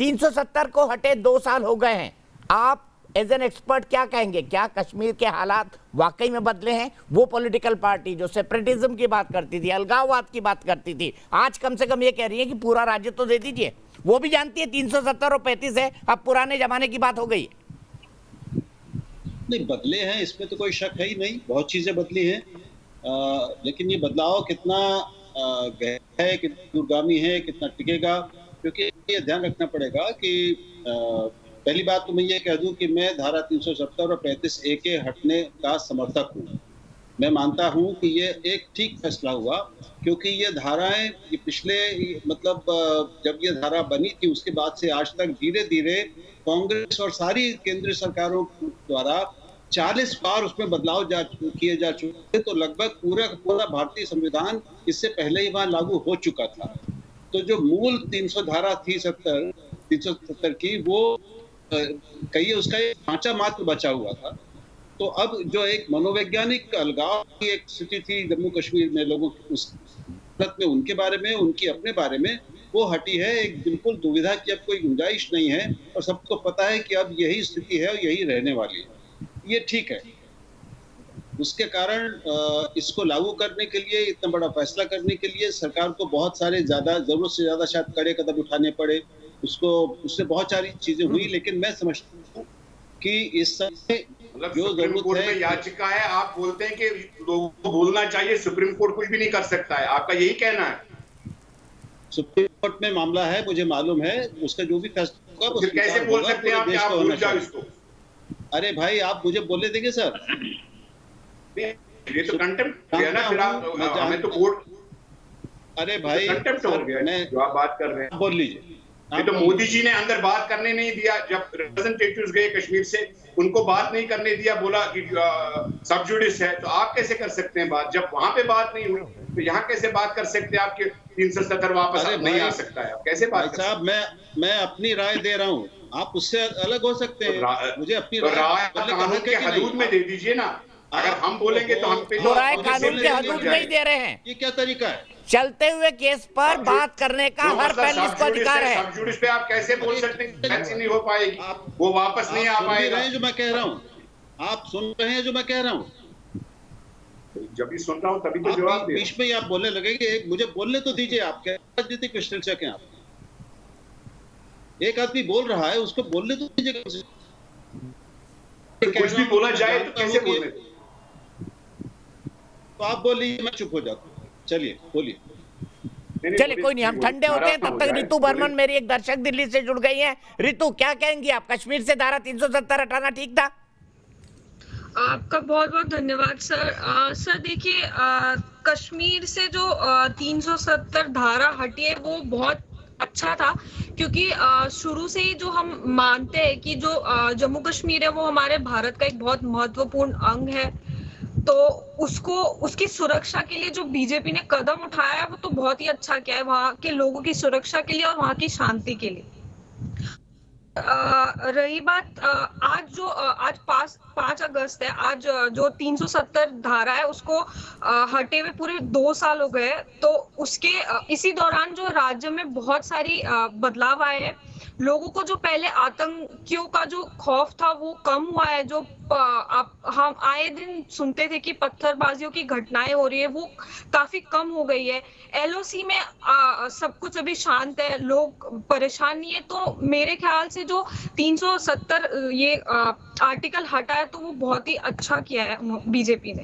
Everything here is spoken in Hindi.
370 को हटे 2 साल हो गए हैं। आप एज एन एक्सपर्ट क्या कहेंगे, क्या कश्मीर के हालात वाकई में बदले हैं? वो पॉलिटिकल पार्टी जो सेपरेटिज्म की बात करती थी, अलगाववाद की बात करती थी, आज कम से कम ये कह रही है कि पूरा राज्य तो दे दीजिए। वो भी जानती है 370 और 35 है, अब पुराने जमाने की बात हो गई। नहीं, बदले हैं इसमें तो कोई शक है ही नहीं, बहुत चीजें बदली हैं। लेकिन ये बदलाव कितना गहरा है, कितना दूरगामी है, कितना टिकेगा, क्योंकि ये ध्यान रखना पड़ेगा कि पहली बात तो मैं ये कह दूं कि मैं धारा 370 और 35A के हटने का समर्थक हूँ। मैं मानता हूँ कि ये एक ठीक फैसला हुआ, क्योंकि ये धाराएं ये पिछले मतलब जब ये धारा बनी थी उसके बाद से आज तक धीरे धीरे कांग्रेस और सारी केंद्रीय सरकारों द्वारा 40 बार उसमें बदलाव किए जा चुके, तो लगभग पूरा भारतीय संविधान इससे पहले ही वहां लागू हो चुका था। तो जो मूल 300 धारा थी 370 की, वो कहिए उसका एक ढांचा मात्र बचा हुआ था। तो अब जो एक मनोवैज्ञानिक अलगाव की एक स्थिति थी जम्मू कश्मीर में लोगों की उस में उनके बारे में, उनकी अपने बारे में, वो हटी है। एक बिल्कुल दुविधा की अब कोई गुंजाइश नहीं है और सबको पता है कि अब यही स्थिति है और यही रहने वाली है। ये ठीक है। उसके कारण इसको लागू करने के लिए, इतना बड़ा फैसला करने के लिए सरकार को बहुत सारे जरूरत से ज्यादा शायद कड़े कदम उठाने पड़े। उससे बहुत सारी चीजें हुई, लेकिन मैं समझता हूँ कि इस समय जो जरूरत है, याचिका है, आप बोलते हैं कि लोगों को बोलना चाहिए, सुप्रीम कोर्ट कुछ भी नहीं कर सकता है, आपका यही कहना है? सुप्रीम कोर्ट में मामला है, मुझे मालूम है, उसका जो भी फैसला होगा, फिर कैसे बोल सकते हैं आप कि आप भूल जाओ इसको? अरे भाई, आप मुझे बोलने देंगे सर? ये तो कंटेम्प्ट है ना, फिर आप हमें तो कोर्ट, अरे भाई कंटेम्प्ट हो गया जो आप बात कर रहे हैं। बोल लीजिए। ये तो मोदी जी ने अंदर बात करने नहीं दिया, जब रिप्रेजेंटेटिव्स गए कश्मीर से उनको बात नहीं करने दिया, बोला कि सब जुडिस है, तो आप कैसे कर सकते हैं बात? जब वहां पे बात नहीं हुई तो यहाँ कैसे बात कर सकते हैं? आपके 370 वापस नहीं आ सकता है, कैसे बात? साहब, मैं अपनी राय दे रहा हूँ, आप उससे अलग हो सकते हैं। मुझे अपनी राय कानून के हदूद में दे दीजिए ना। अगर हम बोलेंगे तो हम पे राय कानून के हदूद में ही दे रहे हैं। ये क्या तरीका है? चलते हुए केस पर बात करने का हर पैनलिस्ट को अधिकार है। सब जुडिस पे आप कैसे बोल सकते हैं? कैसे नहीं हो पाएगी, वो वापस नहीं आ पाएगा। जो मैं कह रहा हूँ, आप सुन रहे हैं जो मैं कह रहा हूँ? जब भी सुन रहा हूँ तभी तो जवाब दे। बीच में आप बोलने लगेंगे, मुझे बोलने तो दीजिए। आप क्या राजनीतिक विश्लेषक हैं? आप एक आदमी बोल रहा है, उसको बोलने तो दीजिए। कुछ भी बोला जाए तो कैसे बोलने? तो आप बोलिए, मैं चुप हो जाता हूँ। चलिए बोलिए। चलिए कोई नहीं, हम ठंडे होते हैं। तब तक रितु बर्मन, मेरी एक दर्शक दिल्ली से जुड़ गई हैं। रितु, क्या कहेंगी आप? कश्मीर से धारा 370 हटाना ठीक था? आपका बहुत बहुत धन्यवाद सर। सर देखिए, कश्मीर से जो 370 धारा हटी है वो बहुत अच्छा था, क्योंकि शुरू से ही जो हम मानते हैं कि जो जम्मू कश्मीर है वो हमारे भारत का एक बहुत महत्वपूर्ण अंग है, तो उसकी सुरक्षा के लिए जो बीजेपी ने कदम उठाया है वो तो बहुत ही अच्छा किया है, वहाँ के लोगों की सुरक्षा के लिए और वहाँ की शांति के लिए। रही बात आज 5 अगस्त है, आज जो 370 धारा है उसको हटे हुए पूरे 2 साल हो गए। तो उसके इसी दौरान जो राज्य में बहुत सारी बदलाव आए हैं। लोगों को जो पहले आतंकियों का जो खौफ था वो कम हुआ है। जो हम आए दिन सुनते थे कि पत्थरबाजियों की घटनाएं हो रही है, वो काफी कम हो गई है। एलओसी में सब कुछ अभी शांत है, लोग परेशान नहीं है। तो मेरे ख्याल से जो 370 ये आर्टिकल हटा है तो वो बहुत ही अच्छा किया है बीजेपी ने।